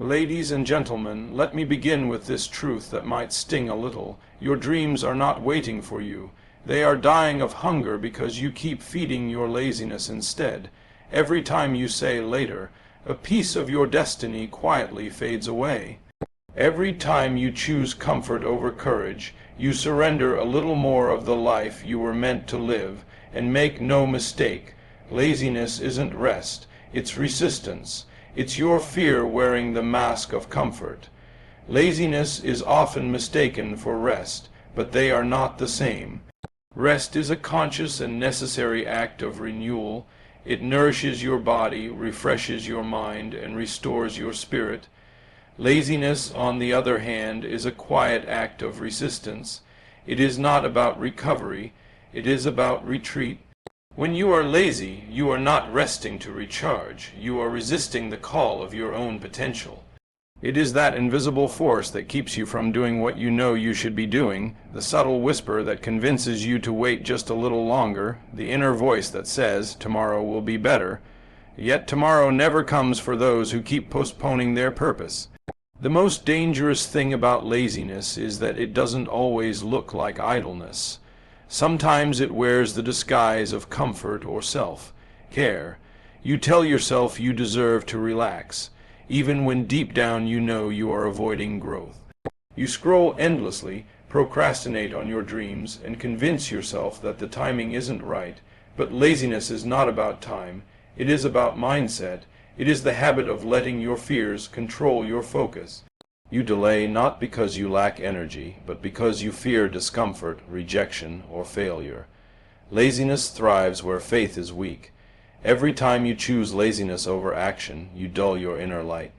Ladies and gentlemen, let me begin with this truth that might sting a little. Your dreams are not waiting for you. They are dying of hunger because you keep feeding your laziness instead. Every time you say later, a piece of your destiny quietly fades away. Every time you choose comfort over courage, you surrender a little more of the life you were meant to live. And make no mistake, laziness isn't rest, it's resistance. It's your fear wearing the mask of comfort. Laziness is often mistaken for rest, but they are not the same. Rest is a conscious and necessary act of renewal. It nourishes your body, refreshes your mind, and restores your spirit. Laziness, on the other hand, is a quiet act of resistance. It is not about recovery, it is about retreat. When you are lazy, you are not resting to recharge. You are resisting the call of your own potential. It is that invisible force that keeps you from doing what you know you should be doing, the subtle whisper that convinces you to wait just a little longer, the inner voice that says, tomorrow will be better. Yet tomorrow never comes for those who keep postponing their purpose. The most dangerous thing about laziness is that it doesn't always look like idleness. Sometimes it wears the disguise of comfort or self-care. You tell yourself you deserve to relax, even when deep down you know you are avoiding growth. You scroll endlessly, procrastinate on your dreams, and convince yourself that the timing isn't right. But laziness is not about time. It is about mindset. It is the habit of letting your fears control your focus. You delay not because you lack energy, but because you fear discomfort, rejection, or failure. Laziness thrives where faith is weak. Every time you choose laziness over action, you dull your inner light.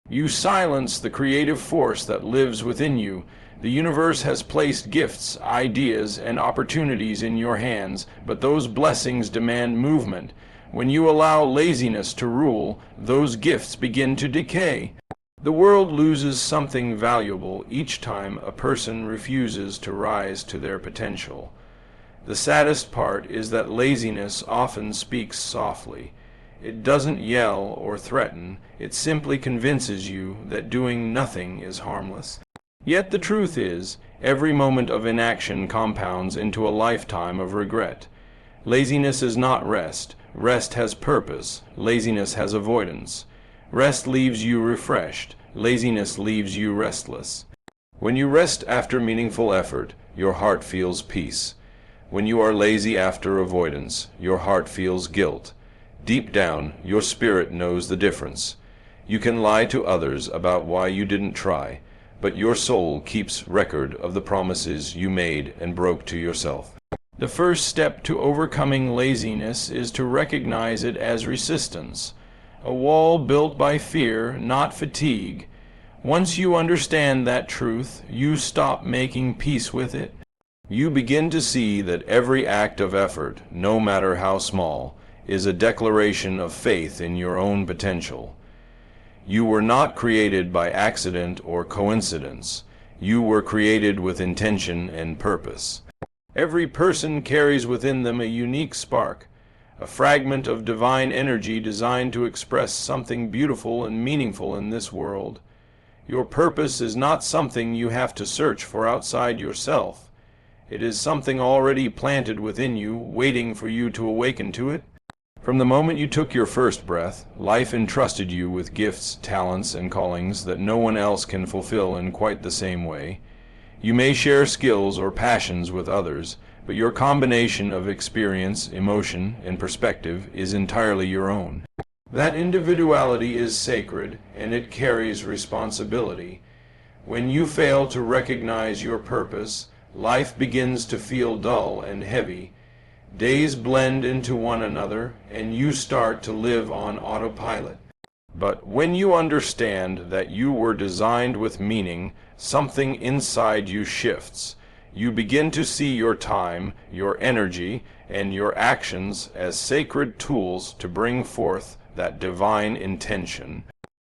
You silence the creative force that lives within you. The universe has placed gifts, ideas, and opportunities in your hands, but those blessings demand movement. When you allow laziness to rule, those gifts begin to decay. The world loses something valuable each time a person refuses to rise to their potential. The saddest part is that laziness often speaks softly. It doesn't yell or threaten, it simply convinces you that doing nothing is harmless. Yet the truth is, every moment of inaction compounds into a lifetime of regret. Laziness is not rest. Rest has purpose. Laziness has avoidance. Rest leaves you refreshed. Laziness leaves you restless. When you rest after meaningful effort, your heart feels peace. When you are lazy after avoidance, your heart feels guilt. Deep down, your spirit knows the difference. You can lie to others about why you didn't try, but your soul keeps record of the promises you made and broke to yourself. The first step to overcoming laziness is to recognize it as resistance. A wall built by fear, not fatigue. Once you understand that truth, you stop making peace with it. You begin to see that every act of effort, no matter how small, is a declaration of faith in your own potential. You were not created by accident or coincidence. You were created with intention and purpose. Every person carries within them a unique spark, a fragment of divine energy designed to express something beautiful and meaningful in this world. Your purpose is not something you have to search for outside yourself. It is something already planted within you, waiting for you to awaken to it. From the moment you took your first breath, life entrusted you with gifts, talents, and callings that no one else can fulfill in quite the same way. You may share skills or passions with others, but your combination of experience, emotion, and perspective is entirely your own. That individuality is sacred, and it carries responsibility. When you fail to recognize your purpose, life begins to feel dull and heavy. Days blend into one another, and you start to live on autopilot. But when you understand that you were designed with meaning, something inside you shifts. You begin to see your time, your energy, and your actions as sacred tools to bring forth that divine intention.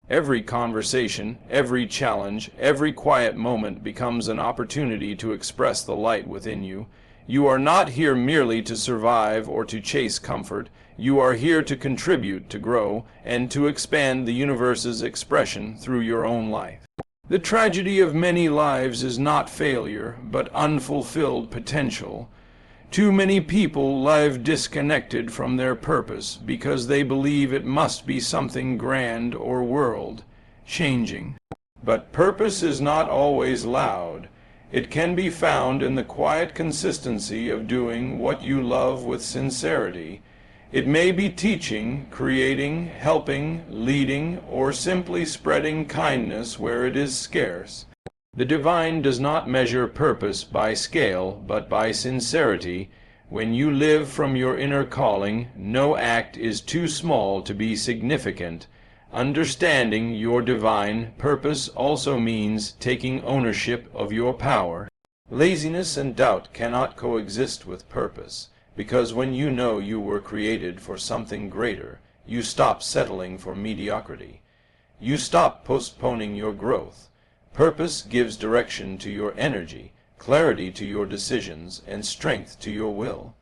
Every conversation, every challenge, every quiet moment becomes an opportunity to express the light within you. You are not here merely to survive or to chase comfort. You are here to contribute, to grow, and to expand the universe's expression through your own life. The tragedy of many lives is not failure, but unfulfilled potential. Too many people live disconnected from their purpose because they believe it must be something grand or world-changing. But purpose is not always loud. It can be found in the quiet consistency of doing what you love with sincerity. It may be teaching, creating, helping, leading, or simply spreading kindness where it is scarce. The divine does not measure purpose by scale, but by sincerity. When you live from your inner calling, no act is too small to be significant. Understanding your divine purpose also means taking ownership of your power. Laziness and doubt cannot coexist with purpose, because when you know you were created for something greater, you stop settling for mediocrity. You stop postponing your growth. Purpose gives direction to your energy, clarity to your decisions, and strength to your will.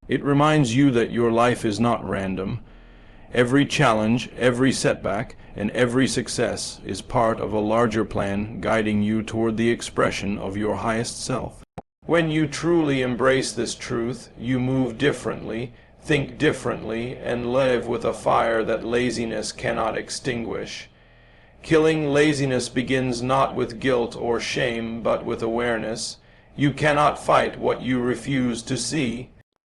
It reminds you that your life is not random. Every challenge, every setback, and every success is part of a larger plan guiding you toward the expression of your highest self. When you truly embrace this truth, you move differently, think differently, and live with a fire that laziness cannot extinguish. Killing laziness begins not with guilt or shame, but with awareness. You cannot fight what you refuse to see.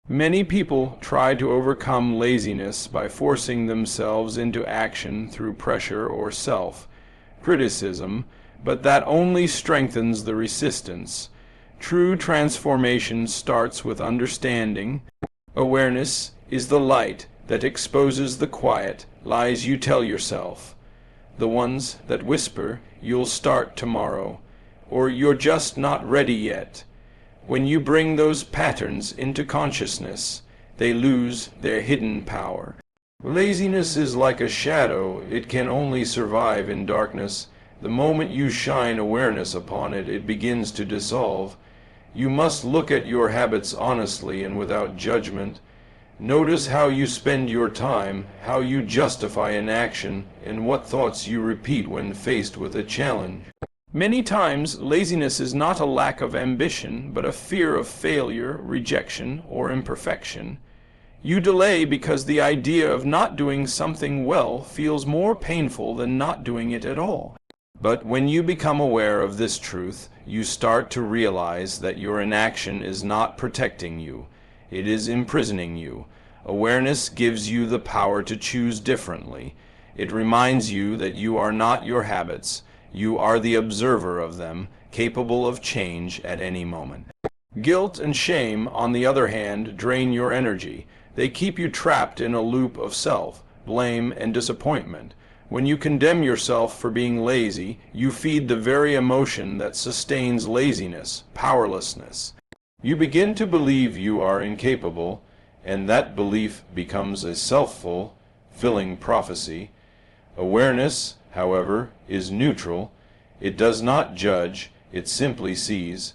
Many people try to overcome laziness by forcing themselves into action through pressure or self-criticism, but that only strengthens the resistance. True transformation starts with understanding. Awareness is the light that exposes the quiet lies you tell yourself. The ones that whisper, "You'll start tomorrow," or "You're just not ready yet." When you bring those patterns into consciousness, they lose their hidden power. Laziness is like a shadow. It can only survive in darkness. The moment you shine awareness upon it, it begins to dissolve. You must look at your habits honestly and without judgment. Notice how you spend your time, how you justify inaction, and what thoughts you repeat when faced with a challenge. Many times, laziness is not a lack of ambition, but a fear of failure, rejection, or imperfection. You delay because the idea of not doing something well feels more painful than not doing it at all. But when you become aware of this truth, you start to realize that your inaction is not protecting you. It is imprisoning you. Awareness gives you the power to choose differently. It reminds you that you are not your habits. You are the observer of them, capable of change at any moment. Guilt and shame, on the other hand, drain your energy. They keep you trapped in a loop of self, blame, and disappointment. When you condemn yourself for being lazy, you feed the very emotion that sustains laziness, powerlessness. You begin to believe you are incapable, and that belief becomes a self-fulfilling prophecy. Awareness, however, is neutral. It does not judge, it simply sees.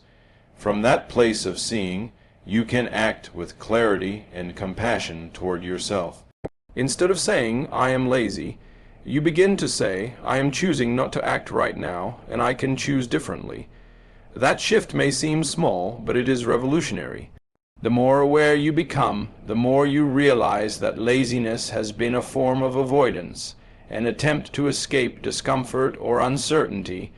From that place of seeing, you can act with clarity and compassion toward yourself. Instead of saying, "I am lazy," you begin to say, "I am choosing not to act right now, and I can choose differently." That shift may seem small, but it is revolutionary. The more aware you become, the more you realize that laziness has been a form of avoidance, an attempt to escape discomfort or uncertainty.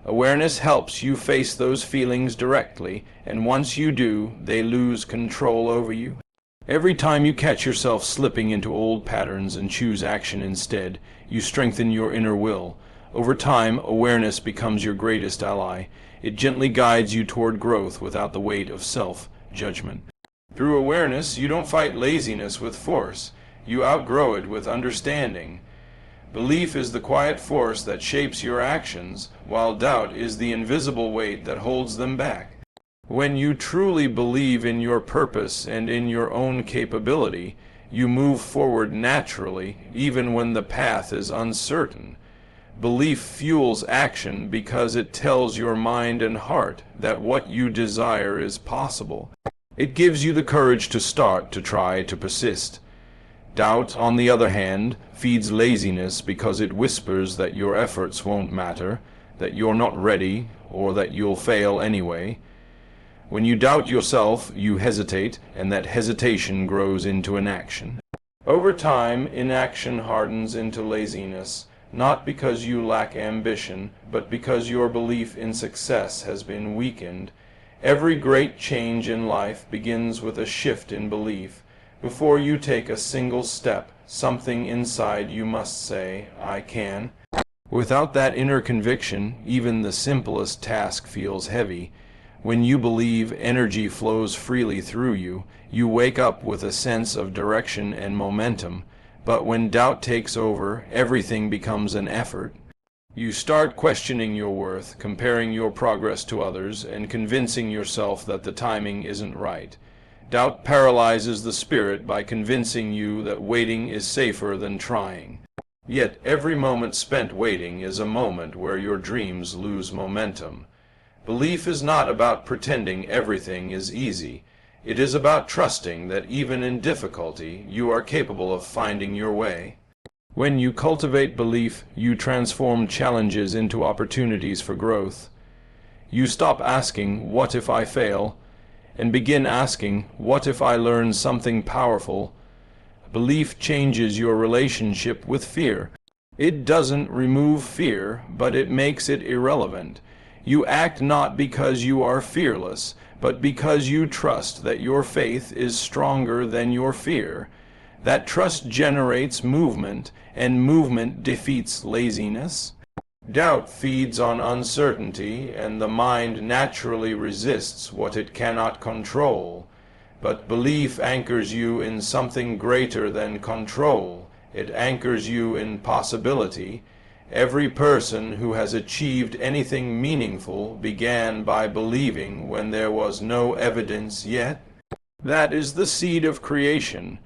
Awareness helps you face those feelings directly, and once you do, they lose control over you. Every time you catch yourself slipping into old patterns and choose action instead, you strengthen your inner will. Over time, awareness becomes your greatest ally. It gently guides you toward growth without the weight of self-judgment. Through awareness, you don't fight laziness with force. You outgrow it with understanding. Belief is the quiet force that shapes your actions, while doubt is the invisible weight that holds them back. When you truly believe in your purpose and in your own capability, you move forward naturally, even when the path is uncertain. Belief fuels action because it tells your mind and heart that what you desire is possible. It gives you the courage to start, to try, to persist. Doubt, on the other hand, feeds laziness because it whispers that your efforts won't matter, that you're not ready, or that you'll fail anyway. When you doubt yourself, you hesitate, and that hesitation grows into inaction. Over time, inaction hardens into laziness, not because you lack ambition, but because your belief in success has been weakened. Every great change in life begins with a shift in belief. Before you take a single step, something inside you must say, "I can." Without that inner conviction, even the simplest task feels heavy. When you believe energy flows freely through you, you wake up with a sense of direction and momentum. But when doubt takes over, everything becomes an effort. You start questioning your worth, comparing your progress to others, and convincing yourself that the timing isn't right. Doubt paralyzes the spirit by convincing you that waiting is safer than trying. Yet every moment spent waiting is a moment where your dreams lose momentum. Belief is not about pretending everything is easy. It is about trusting that even in difficulty, you are capable of finding your way. When you cultivate belief, you transform challenges into opportunities for growth. You stop asking, "What if I fail?" and begin asking, "What if I learn something powerful?" Belief changes your relationship with fear. It doesn't remove fear, but it makes it irrelevant. You act not because you are fearless, but because you trust that your faith is stronger than your fear. That trust generates movement, and movement defeats laziness. Doubt feeds on uncertainty, and the mind naturally resists what it cannot control. But belief anchors you in something greater than control. It anchors you in possibility. Every person who has achieved anything meaningful began by believing when there was no evidence yet. That is the seed of creation.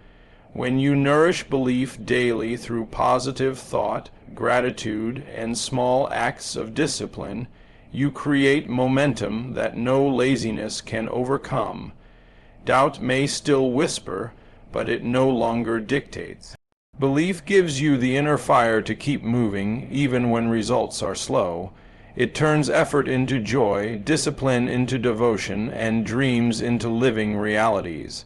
When you nourish belief daily through positive thought, gratitude, and small acts of discipline, you create momentum that no laziness can overcome. Doubt may still whisper, but it no longer dictates. Belief gives you the inner fire to keep moving, even when results are slow. It turns effort into joy, discipline into devotion, and dreams into living realities.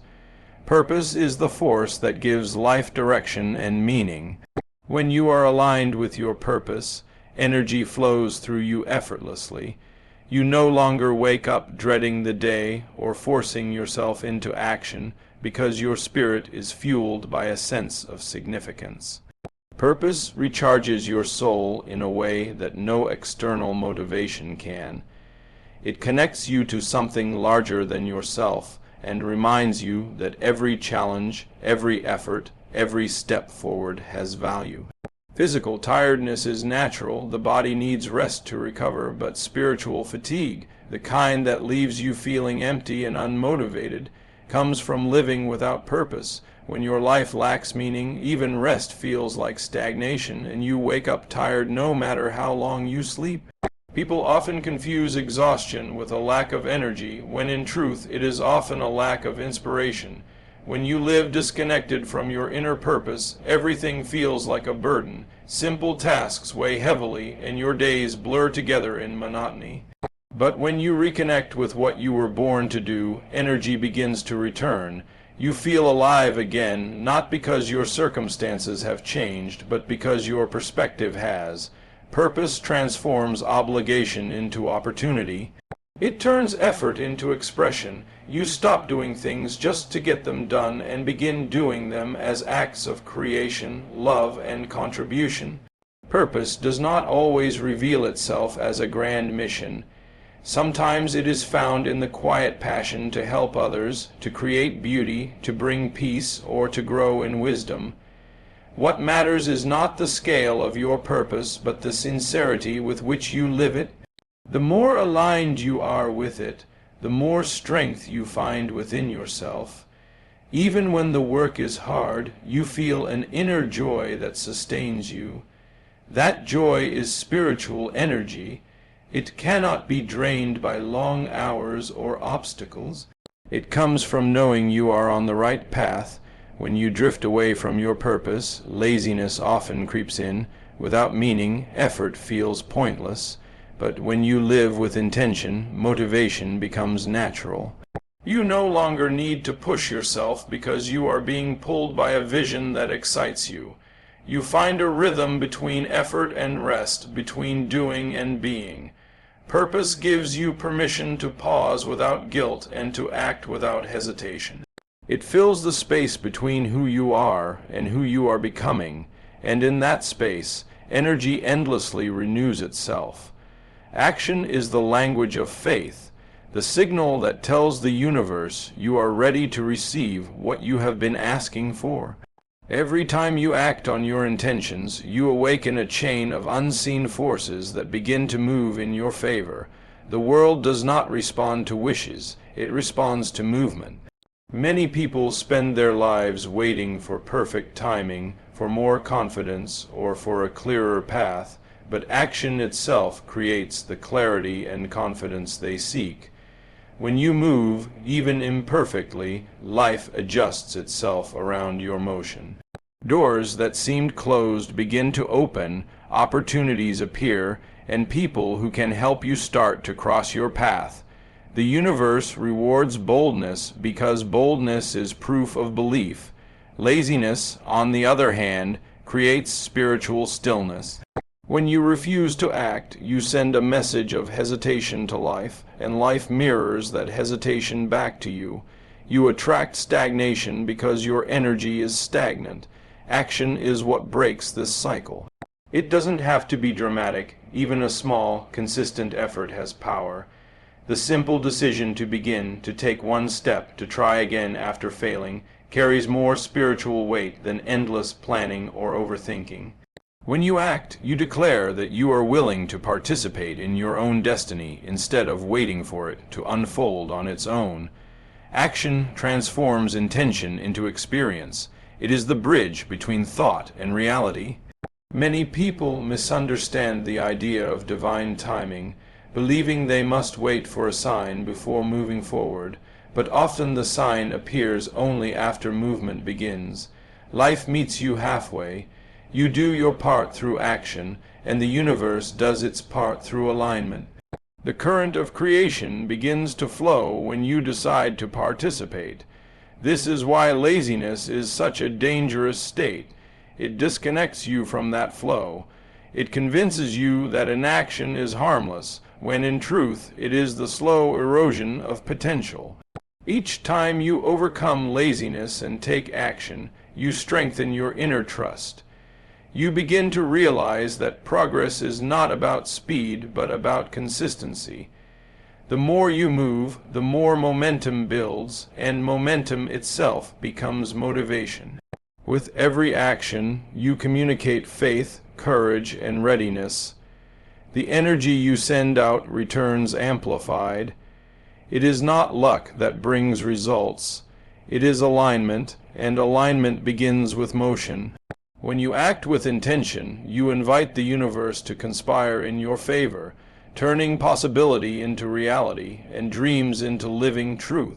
Purpose is the force that gives life direction and meaning. When you are aligned with your purpose, energy flows through you effortlessly. You no longer wake up dreading the day or forcing yourself into action because your spirit is fueled by a sense of significance. Purpose recharges your soul in a way that no external motivation can. It connects you to something larger than yourself and reminds you that every challenge, every effort, every step forward has value. Physical tiredness is natural. The body needs rest to recover, but spiritual fatigue, the kind that leaves you feeling empty and unmotivated, comes from living without purpose. When your life lacks meaning, even rest feels like stagnation, and you wake up tired no matter how long you sleep. People often confuse exhaustion with a lack of energy, when in truth it is often a lack of inspiration. When you live disconnected from your inner purpose, everything feels like a burden. Simple tasks weigh heavily, and your days blur together in monotony. But when you reconnect with what you were born to do, energy begins to return. You feel alive again, not because your circumstances have changed, but because your perspective has. Purpose transforms obligation into opportunity. It turns effort into expression. You stop doing things just to get them done and begin doing them as acts of creation, love, and contribution. Purpose does not always reveal itself as a grand mission. Sometimes it is found in the quiet passion to help others, to create beauty, to bring peace, or to grow in wisdom. What matters is not the scale of your purpose, but the sincerity with which you live it. The more aligned you are with it, the more strength you find within yourself. Even when the work is hard, you feel an inner joy that sustains you. That joy is spiritual energy. It cannot be drained by long hours or obstacles. It comes from knowing you are on the right path. When you drift away from your purpose, laziness often creeps in. Without meaning, effort feels pointless. But when you live with intention, motivation becomes natural. You no longer need to push yourself because you are being pulled by a vision that excites you. You find a rhythm between effort and rest, between doing and being. Purpose gives you permission to pause without guilt and to act without hesitation. It fills the space between who you are and who you are becoming, and in that space, energy endlessly renews itself. Action is the language of faith, the signal that tells the universe you are ready to receive what you have been asking for. Every time you act on your intentions, you awaken a chain of unseen forces that begin to move in your favor. The world does not respond to wishes, it responds to movement. Many people spend their lives waiting for perfect timing, for more confidence, or for a clearer path, but action itself creates the clarity and confidence they seek. When you move, even imperfectly, life adjusts itself around your motion. Doors that seemed closed begin to open, opportunities appear, and people who can help you start to cross your path. The universe rewards boldness because boldness is proof of belief. Laziness, on the other hand, creates spiritual stillness. When you refuse to act, you send a message of hesitation to life, and life mirrors that hesitation back to you. You attract stagnation because your energy is stagnant. Action is what breaks this cycle. It doesn't have to be dramatic. Even a small, consistent effort has power. The simple decision to begin, to take one step, to try again after failing, carries more spiritual weight than endless planning or overthinking. When you act, you declare that you are willing to participate in your own destiny instead of waiting for it to unfold on its own. Action transforms intention into experience. It is the bridge between thought and reality. Many people misunderstand the idea of divine timing, believing they must wait for a sign before moving forward, but often the sign appears only after movement begins. Life meets you halfway. You do your part through action, and the universe does its part through alignment. The current of creation begins to flow when you decide to participate. This is why laziness is such a dangerous state. It disconnects you from that flow. It convinces you that inaction is harmless, when in truth it is the slow erosion of potential. Each time you overcome laziness and take action, you strengthen your inner trust. You begin to realize that progress is not about speed, but about consistency. The more you move, the more momentum builds, and momentum itself becomes motivation. With every action, you communicate faith, courage, and readiness. The energy you send out returns amplified. It is not luck that brings results. It is alignment, and alignment begins with motion. When you act with intention, you invite the universe to conspire in your favor, turning possibility into reality and dreams into living truth.